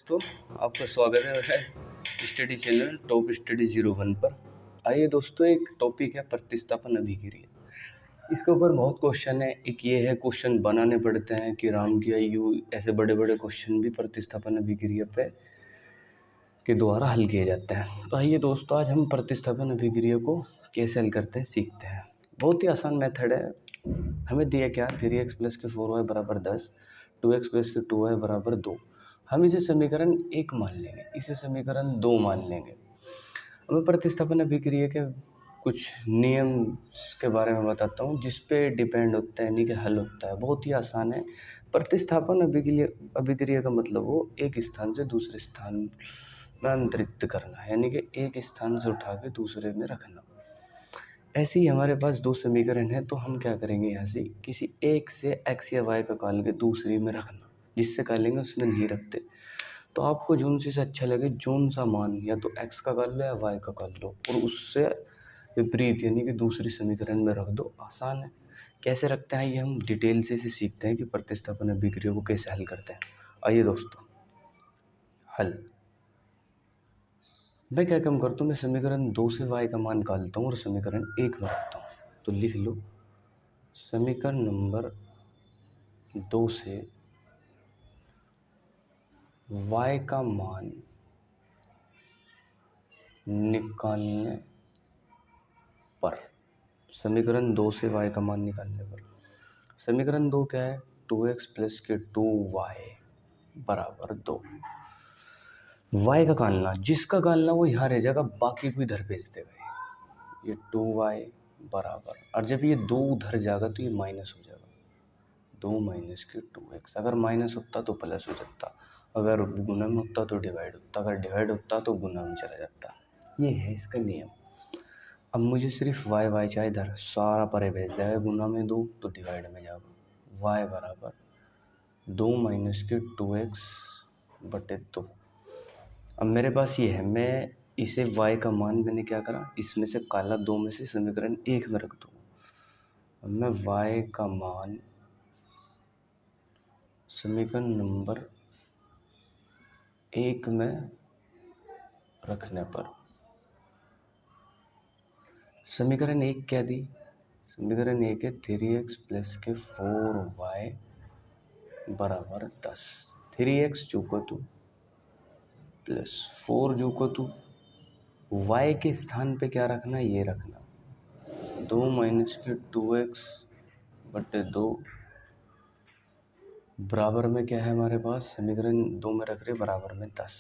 दोस्तों, आपका स्वागत है स्टडी चैनल टॉप स्टडी 01 पर। आइए दोस्तों, एक टॉपिक है प्रतिस्थापन अभिक्रिया। इसके ऊपर बहुत क्वेश्चन है। एक ये है, क्वेश्चन बनाने पड़ते हैं कि राम की आयु, ऐसे बड़े बड़े क्वेश्चन भी प्रतिस्थापन अभिक्रिया पे के द्वारा हल किए जाते हैं। तो आइए दोस्तों, आज हम प्रतिस्थापन अभिक्रिया को कैसे हल करते हैं सीखते हैं। बहुत ही आसान मेथड है। हमें दिया क्या, 3x प्लस के 4y बराबर 10, 2x प्लस के 2y बराबर 2। हम इसे समीकरण 1 मान लेंगे, इसे समीकरण 2 मान लेंगे। मैं प्रतिस्थापन अभिक्रिया के कुछ नियम के बारे में बताता हूँ जिस पे डिपेंड होता है, यानी कि हल होता है। बहुत ही आसान है। प्रतिस्थापन अभिक्रिया का मतलब वो एक स्थान से दूसरे स्थान में अंतरित करना है, यानी कि एक स्थान से उठा के दूसरे में रखना। ऐसे ही हमारे पास दो समीकरण है, तो हम क्या करेंगे, यहाँ से किसी एक से x या y का निकाल के दूसरी में रखना। जिससे कर लेंगे उसमें नहीं रखते। तो आपको जोन से अच्छा लगे, जोन सा मान या तो x का कर लो या y का कर लो, और उससे विपरीत यानी कि दूसरी समीकरण में रख दो। आसान है। कैसे रखते हैं ये हम डिटेल से इसे सीखते हैं कि प्रतिस्थापन अभिक्रिया को कैसे हल करते हैं। आइए दोस्तों, हल। मैं क्या काम करता हूँ, मैं समीकरण 2 से y का मान निकालता हूँ और समीकरण 1 में रखता हूँ। तो लिख लो, समीकरण नंबर 2 से y का मान निकालने पर, समीकरण 2 से y का मान निकालने पर, समीकरण 2 क्या है, 2x प्लस के 2y बराबर 2। y का निकालना, जिसका निकालना वो यहाँ रह जाएगा, बाकी को इधर भेज देगा। ये 2y बराबर, और जब ये 2 उधर जाएगा तो ये माइनस हो जाएगा, 2 माइनस के 2x। अगर माइनस होता तो प्लस हो जाता, अगर गुना में होता तो डिवाइड होता, अगर डिवाइड होता तो गुना में चला जाता। ये है इसका नियम। अब मुझे सिर्फ y चाहिए, इधर सारा परे भेज देगा, गुना में 2 तो डिवाइड में जाएगा। y बराबर 2 माइनस के 2x बटे 2। अब मेरे पास ये है, मैं इसे y का मान मैंने क्या करा, इसमें से काला 2 में से समीकरण 1 में रख दूँ। अब मैं y का मान समीकरण नंबर 1 में रखने पर, समीकरण 1 क्या दी, समीकरण 1 है 3x प्लस के 4y बराबर 10। 3x जो को तू प्लस 4 जो को तू, y के स्थान पे क्या रखना, ये रखना, 2 माइनस के 2x बटे 2 बराबर में क्या है हमारे पास, समीकरण 2 में रख रहे बराबर में 10।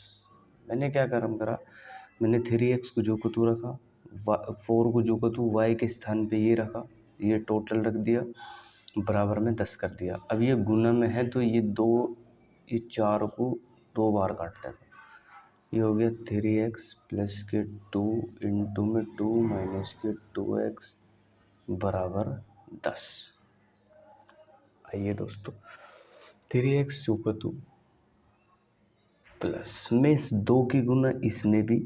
मैंने क्या कर्म करा, मैंने 3x को जो को तू रखा, 4 को जो को तू y के स्थान पे ये रखा, ये टोटल रख दिया, बराबर में 10 कर दिया। अब ये गुना में है तो ये 2, ये 4 को 2 बार काट देगा। ये हो गया 3x प्लस के 2 इंटू में 2 माइनस के 2x बराबर 10। आइए दोस्तों, 3x जो को तू प्लस में इस 2 की गुना इसमें भी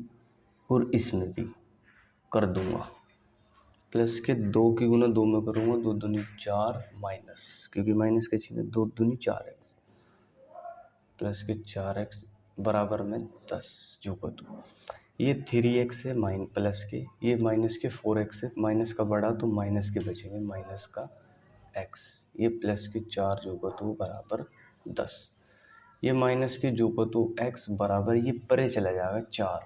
और इसमें भी कर दूंगा, प्लस के 2 की गुना 2 में करूँगा, 2 दूनी 4 माइनस, क्योंकि माइनस के चिन्ह, 2 दूनी 4x प्लस के 4x बराबर में 10 जो को तू, ये 3x है माइन प्लस के, ये माइनस के 4x है, माइनस का बड़ा तो माइनस के बचेंगे, माइनस का x, ये प्लस के 4 जो को तू बराबर 10। ये माइनस के जो को तू x बराबर, ये परे चला जाएगा 4,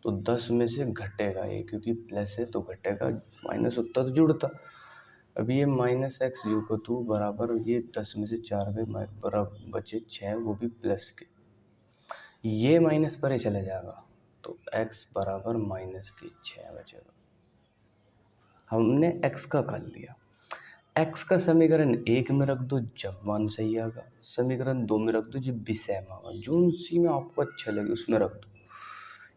तो 10 में से घटेगा ये, क्योंकि प्लस है तो घटेगा, माइनस होता तो जुड़ता। अब ये माइनस एक्स जो को तू बराबर, ये 10 में से 4 गए बराबर बचे 6, वो भी प्लस के, ये माइनस परे चला जाएगा तो x बराबर माइनस के 6 बचेगा। हमने x का कर लिया। x का समीकरण 1 में रख दो जब मान सही आएगा, समीकरण 2 में रख दो जब विषय में आएगा, जो उसी में आपको अच्छा लगे उसमें रख दो।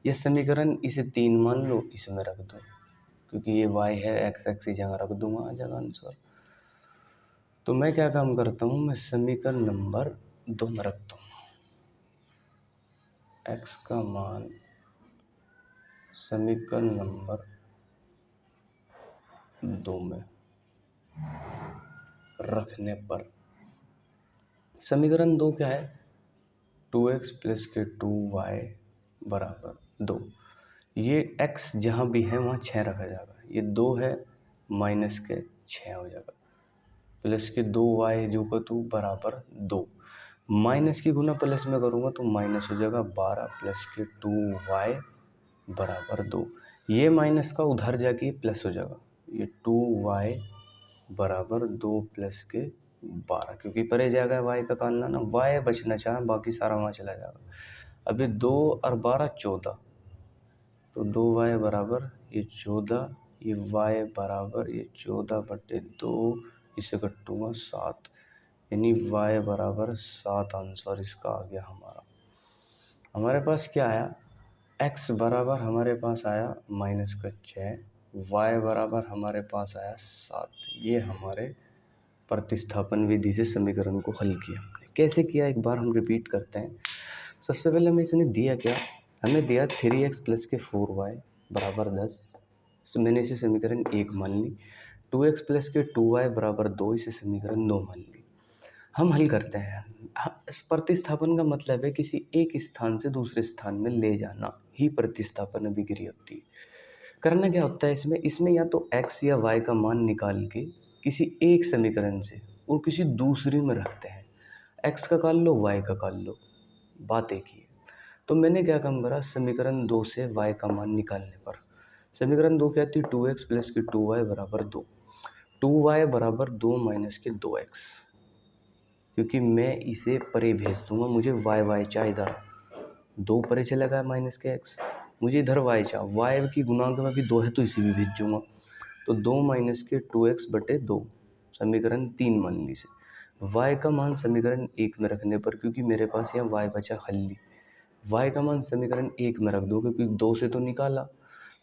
ये समीकरण, इसे 3 मान लो, इसमें रख दो, क्योंकि ये y है, x की जगह रख दूंगा, आ जाएगा आंसर। तो मैं क्या काम करता हूँ, मैं समीकरण नंबर 2 में रखता हूँ x का मान, समीकरण नंबर 2 में रखने पर, समीकरण 2 क्या है, 2x प्लस के 2y बराबर 2। ये x जहाँ भी है वहाँ 6 रखा जाएगा, ये 2 है माइनस के 6 हो जाएगा, प्लस के 2y जो का 2 बराबर 2। माइनस की गुना प्लस में करूँगा तो माइनस हो जाएगा 12 प्लस के 2y बराबर 2। ये माइनस का उधर जाके प्लस हो जाएगा, ये 2y बराबर 2 प्लस के 12, क्योंकि परे जाएगा y का कानना ना, y बचना चाहे बाकी सारा वहाँ चला जाएगा। अभी 2 और 12 14, तो 2y बराबर ये 14, ये y बराबर ये 14/2, इसे कटूँगा 7, यानी y बराबर 7 आंसर इसका आ गया हमारा। हमारे पास क्या आया, x बराबर हमारे पास आया माइनस का 6, y बराबर हमारे पास आया 7। ये हमारे प्रतिस्थापन विधि से समीकरण को हल किया हमने। कैसे किया एक बार हम रिपीट करते हैं। सबसे पहले हमें इसने दिया क्या, हमें दिया 3x प्लस के 4y बराबर 10, तो मैंने इसे समीकरण 1 मान ली। 2x प्लस के 2y बराबर 2, इसे समीकरण 2 मान ली। हम हल करते हैं। इस प्रतिस्थापन का मतलब है किसी एक स्थान से दूसरे स्थान में ले जाना ही प्रतिस्थापन अभिक्रिया होती है। करना क्या होता है इसमें या तो x या y का मान निकाल के किसी एक समीकरण से और किसी दूसरी में रखते हैं, x का काल लो y का काल लो, बात एक ही है। तो मैंने क्या काम करा, समीकरण 2 से y का मान निकालने पर समीकरण 2 क्या थी, 2x प्लस की 2y बराबर 2, 2y बराबर 2 माइनस के 2x, क्योंकि मैं इसे परे भेज दूंगा, मुझे y चाहिए इधर, 2 परे चला गया माइनस के x, मुझे इधर y चाहिए, y की गुणांक में भी 2 है तो इसे भी भेज दूंगा, तो 2 माइनस के 2x/2 समीकरण 3 मान ली से। y का मान समीकरण 1 में रखने पर, क्योंकि मेरे पास यहाँ y बचा हल्ली, y का मान समीकरण 1 में रख दो, क्योंकि 2 से तो निकाला।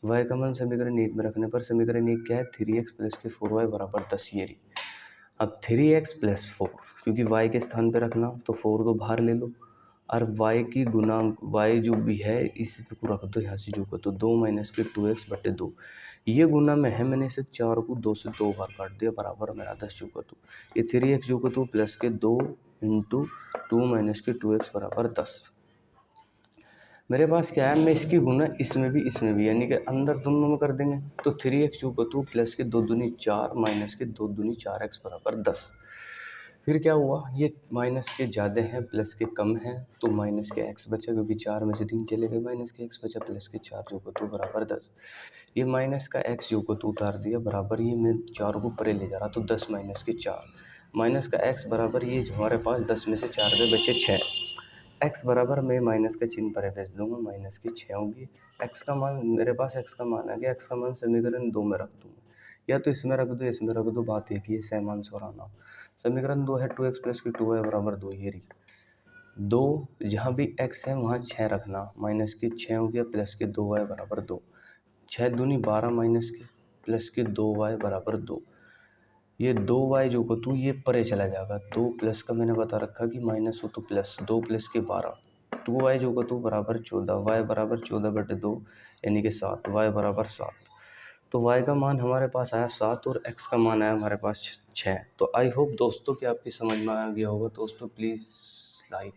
y का मान समीकरण 1 में रखने पर समीकरण 1 क्या है, 3x प्लस के 4y बराबर 10। ये रही। अब 3x प्लस 4, क्योंकि y के स्थान पे रखना तो 4 तो बाहर ले लो, और y की गुणांक y जो भी है इस को रख दो यहाँ से जो को, तो 2 माइनस के 2x/2, ये गुना में है, मैंने इसे 4 को 2 से 2 बार काट दिया, बराबर मेरा 10 जो को 2, ये 3x जो को 2 प्लस के 2 इंटू 2 माइनस के 2x बराबर 10। मेरे पास क्या है, मैं इसकी गुना इसमें भी यानी कि अंदर दोनों में कर देंगे, तो 3x जो को 2 प्लस के 2 दूनी 4 माइनस के 2 दूनी 4x बराबर 10। फिर क्या हुआ, ये माइनस के ज़्यादा है प्लस के कम है, तो माइनस के x बचा, क्योंकि 4 में से 3 चले गए, माइनस के x बचा, प्लस के 4 जो को 2 बराबर 10। ये माइनस का x जो को 2 उतार दिया, बराबर ये मैं 4 को परे ले जा रहा, तो 10 माइनस के 4, माइनस का x बराबर ये हमारे पास 10 में से 4 गए, बचे 6। x बराबर मैं माइनस का चिन्ह परे भेज दूंगा, माइनस की 6 होगी। x का मान मेरे पास x का मान आ गया, x का मान समीकरण 2 में रख दूंगा, या तो इसमें रख दो इसमें रख दो, बात एक ही है, सेम आंसर आना। समीकरण 2 है 2x प्लस की 2y बराबर 2, ये रही 2, जहाँ भी x है वहाँ 6 रखना, माइनस के 6 हो गया, प्लस के 2y बराबर 2, 6 दूनी 12 माइनस के प्लस के 2y बराबर 2, ये 2y जो को 2 ये परे चला जाएगा, 2 प्लस का मैंने बता रखा कि माइनस हो तो प्लस, 2 प्लस के 12, 2y जो को 2 बराबर 14, y बराबर 14/2 यानी कि 7, y बराबर 7। तो y का मान हमारे पास आया 7 और x का मान आया हमारे पास 6। तो आई होप दोस्तों कि आपकी समझ में आ गया होगा। दोस्तों प्लीज़ लाइक